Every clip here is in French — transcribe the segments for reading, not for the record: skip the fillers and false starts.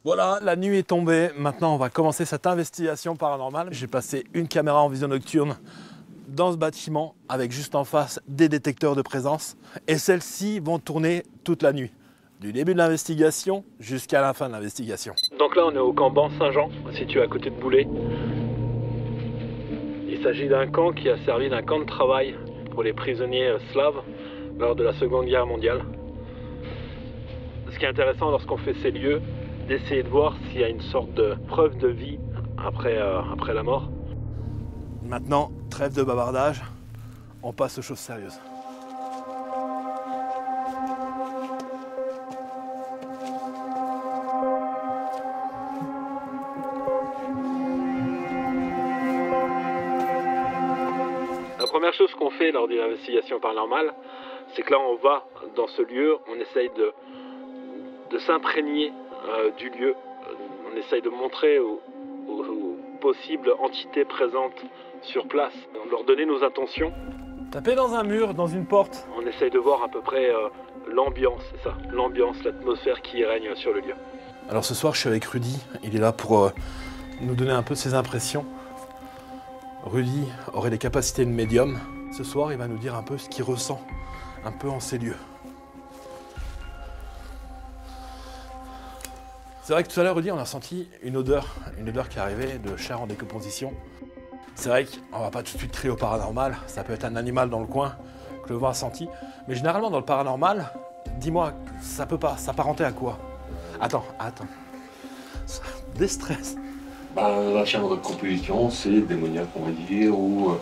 Voilà, la nuit est tombée. Maintenant, on va commencer cette investigation paranormale. J'ai passé une caméra en vision nocturne dans ce bâtiment avec juste en face des détecteurs de présence. Et celles-ci vont tourner toute la nuit, du début de l'investigation jusqu'à la fin de l'investigation. Donc là, on est au camp Ban Saint-Jean, situé à côté de Boulay. Il s'agit d'un camp qui a servi d'un camp de travail pour les prisonniers slaves lors de la Seconde Guerre mondiale. Ce qui est intéressant lorsqu'on fait ces lieux, d'essayer de voir s'il y a une sorte de preuve de vie après la mort. Maintenant, trêve de bavardage, on passe aux choses sérieuses. La première chose qu'on fait lors d'une investigation paranormale, c'est que là on va dans ce lieu, on essaye de s'imprégner du lieu. On essaye de montrer aux possibles entités présentes sur place, leur donner nos intentions. Taper dans un mur, dans une porte. On essaye de voir à peu près l'ambiance, c'est ça, l'ambiance, l'atmosphère qui règne sur le lieu. Alors ce soir, je suis avec Rudy. Il est là pour nous donner un peu ses impressions. Rudy aurait des capacités de médium. Ce soir, il va nous dire un peu ce qu'il ressent, un peu en ces lieux. C'est vrai que tout à l'heure, Rudy, on a senti une odeur qui arrivait de chair en décomposition. C'est vrai qu'on va pas tout de suite crier au paranormal, ça peut être un animal dans le coin que le vent a senti. Mais généralement, dans le paranormal, dis-moi, ça peut pas s'apparenter à quoi? Attends. Déstress. La chair de décomposition, c'est démoniaque, on va dire, ou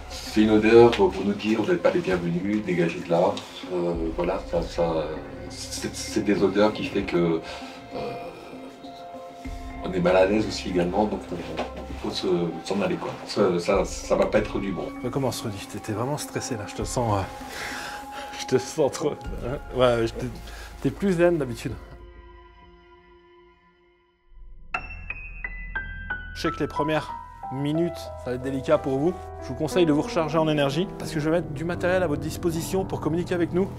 c'est une odeur pour nous dire vous n'êtes pas les bienvenus, dégagez de là. Voilà, c'est des odeurs qui fait que on est mal à l'aise aussi également, donc il faut s'en aller quoi. Ça va pas être du bon. Recommence Rudy, t'étais vraiment stressé là, je te sens trop. Ouais, t'es plus zen d'habitude. Je sais que les premières minutes, ça va être délicat pour vous. Je vous conseille de vous recharger en énergie parce que je vais mettre du matériel à votre disposition pour communiquer avec nous.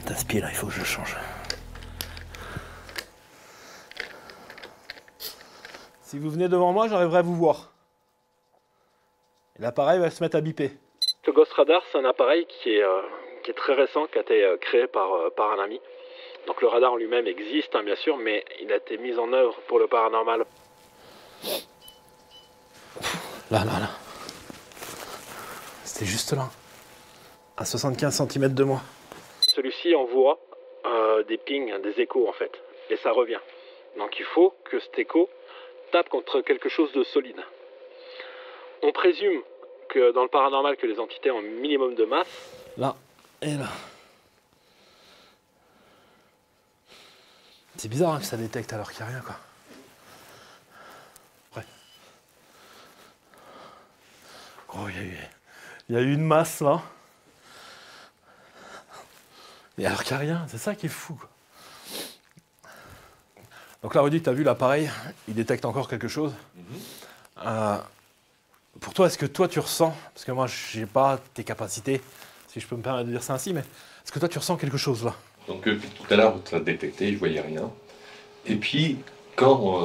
T'aspires là, il faut que je change. Si vous venez devant moi, j'arriverai à vous voir. Et l'appareil va se mettre à biper. Le Ghost Radar, c'est un appareil qui est très récent, qui a été créé par un ami. Donc le radar en lui-même existe, hein, bien sûr, mais il a été mis en œuvre pour le paranormal. Là. C'était juste là. À 75 cm de moi. Celui-ci envoie des pings, des échos en fait. Et ça revient. Donc il faut que cet écho tape contre quelque chose de solide. On présume que dans le paranormal que les entités ont un minimum de masse. Là et là. C'est bizarre hein, que ça détecte alors qu'il n'y a rien quoi. Ouais. Oh, il y a eu une masse là. Et alors qu'il n'y a rien, c'est ça qui est fou quoi. Donc là, Rudy, tu as vu l'appareil, il détecte encore quelque chose. Pour toi, est-ce que toi tu ressens, parce que moi je n'ai pas tes capacités, si je peux me permettre de dire ça ainsi, mais est-ce que toi tu ressens quelque chose là? Donc tout à l'heure, tu as détecté, je voyais rien. Et puis, quand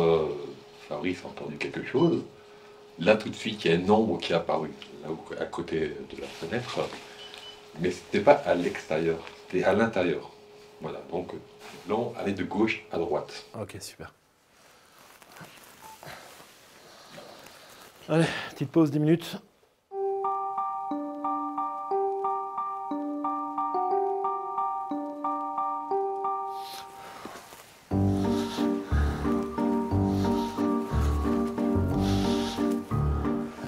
Fabrice a entendu quelque chose, là tout de suite, il y a une ombre qui est apparue, là à côté de la fenêtre. Mais ce n'était pas à l'extérieur, c'était à l'intérieur. Voilà, donc l'ombre allait de gauche à droite. Ok, super. Allez, petite pause 10 minutes.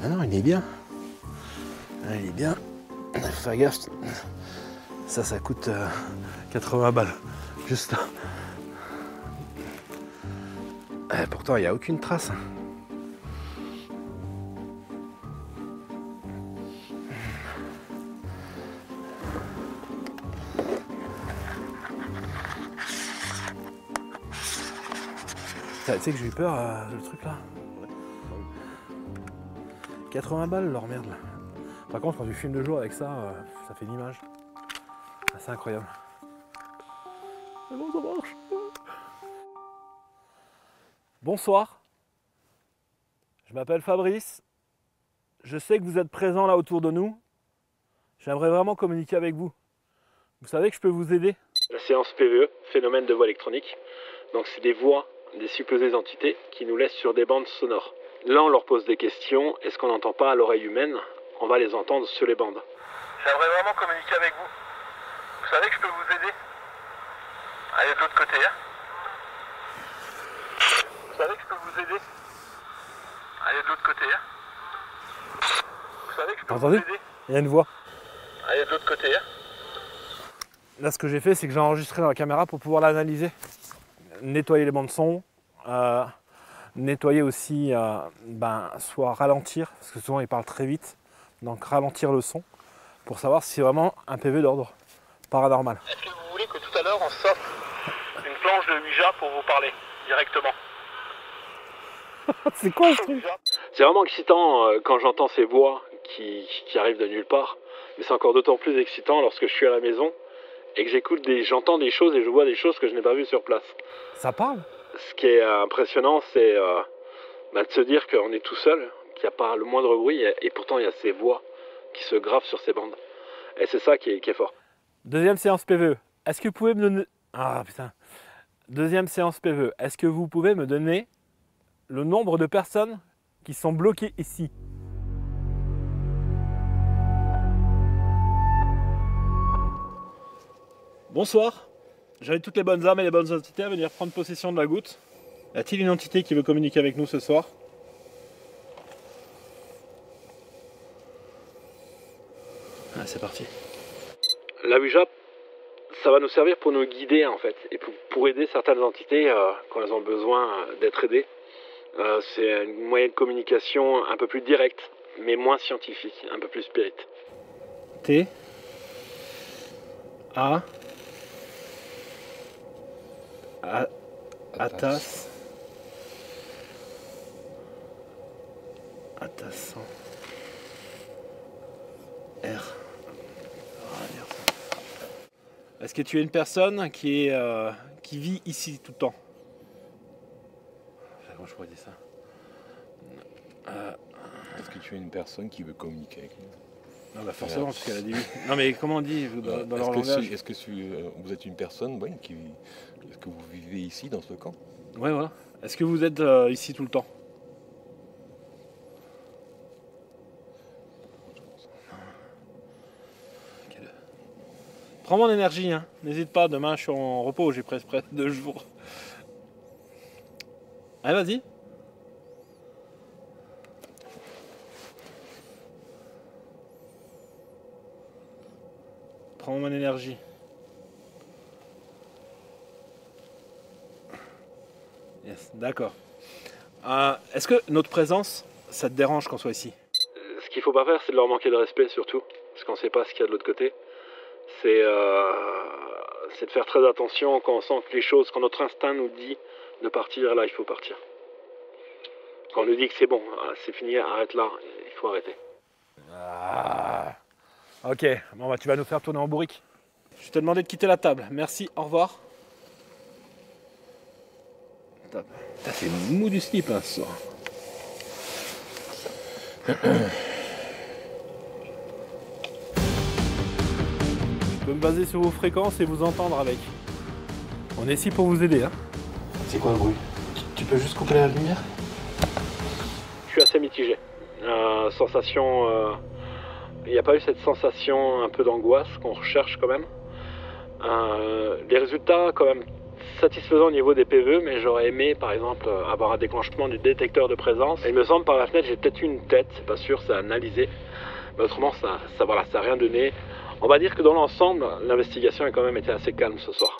Ah non, il est bien. Ah, il est bien. Faut faire gaffe. Ça coûte 80 balles. Juste là. Pourtant, il n'y a aucune trace. tu sais que j'ai eu peur, le truc là. 80 balles leur merde là. Par contre, quand tu filmes de jour avec ça, ça fait une image. Ah, c'est incroyable. Mais bon, ça marche. Bonsoir. Je m'appelle Fabrice. Je sais que vous êtes présents là autour de nous. J'aimerais vraiment communiquer avec vous. Vous savez que je peux vous aider? La séance PVE, phénomène de voix électronique. Donc c'est des voix des supposées entités qui nous laissent sur des bandes sonores. Là on leur pose des questions, et ce qu'on n'entend pas à l'oreille humaine, on va les entendre sur les bandes. J'aimerais vraiment communiquer avec vous. Vous savez que je peux vous aider? Allez de l'autre côté, hein. Vous savez que je peux vous aider? Allez de l'autre côté, hein. Vous savez que je peux vous aider? Il y a une voix. Allez de l'autre côté, hein. Là, ce que j'ai fait, c'est que j'ai enregistré dans la caméra pour pouvoir l'analyser. Nettoyer les bandes son, nettoyer aussi, soit ralentir, parce que souvent ils parlent très vite, donc ralentir le son, pour savoir si c'est vraiment un PV d'ordre paranormal. Est-ce que vous voulez que tout à l'heure on sorte une planche de Ouija pour vous parler directement? C'est quoi ce truc? C'est vraiment excitant quand j'entends ces voix qui arrivent de nulle part, mais c'est encore d'autant plus excitant lorsque je suis à la maison et que j'entends des choses et je vois des choses que je n'ai pas vues sur place. Ça parle? Ce qui est impressionnant, c'est de se dire qu'on est tout seul, qu'il n'y a pas le moindre bruit, et pourtant il y a ces voix qui se gravent sur ces bandes. Et c'est ça qui est fort. Deuxième séance PVE. Est-ce que vous pouvez me donner... Ah putain. Deuxième séance PVE. Est-ce que vous pouvez me donner le nombre de personnes qui sont bloquées ici? Bonsoir. J'invite toutes les bonnes âmes et les bonnes entités à venir prendre possession de la goutte. Y a-t-il une entité qui veut communiquer avec nous ce soir? Ah, c'est parti. La Ouija, ça va nous servir pour nous guider en fait, et pour aider certaines entités quand elles ont besoin d'être aidées. C'est un moyen de communication un peu plus direct, mais moins scientifique, un peu plus spirit. T A Atas Atassan R. Est-ce que tu es une personne qui vit ici tout le temps? Comment je pourrais dire ça? Est-ce que tu es une personne qui veut communiquer avec nous? Non, bah forcément, parce qu'elle a dit oui. Non, mais comment on dit dans leur langage? Est-ce que vous êtes une personne est-ce que vous vivez ici, dans ce camp? Ouais, voilà. Est-ce que vous êtes ici tout le temps? Prends mon énergie, hein. N'hésite pas, demain je suis en repos, j'ai presque 2 jours. Allez, vas-y. Prends mon énergie. Yes, d'accord. Est-ce que notre présence, ça te dérange qu'on soit ici? Ce qu'il faut pas faire, c'est de leur manquer de respect surtout, parce qu'on sait pas ce qu'il y a de l'autre côté. C'est de faire très attention quand on sent que les choses, quand notre instinct nous dit de partir, là il faut partir. Quand on nous dit que c'est bon, c'est fini, arrête là, il faut arrêter. Ah. Ok, bon bah tu vas nous faire tourner en bourrique. Je t'ai demandé de quitter la table. Merci, au revoir. T'as fait mou du slip hein, ce soir. Je peux me baser sur vos fréquences et vous entendre avec. On est ici pour vous aider. Hein. C'est quoi le bruit? Tu peux juste couper la lumière? Je suis assez mitigé. Il n'y a pas eu cette sensation un peu d'angoisse qu'on recherche quand même. Les résultats quand même satisfaisants au niveau des PVE, mais j'aurais aimé par exemple avoir un déclenchement du détecteur de présence. Et il me semble par la fenêtre j'ai peut-être eu une tête, c'est pas sûr, c'est à analyser. Mais autrement ça n'a rien donné. On va dire que dans l'ensemble, l'investigation a quand même été assez calme ce soir.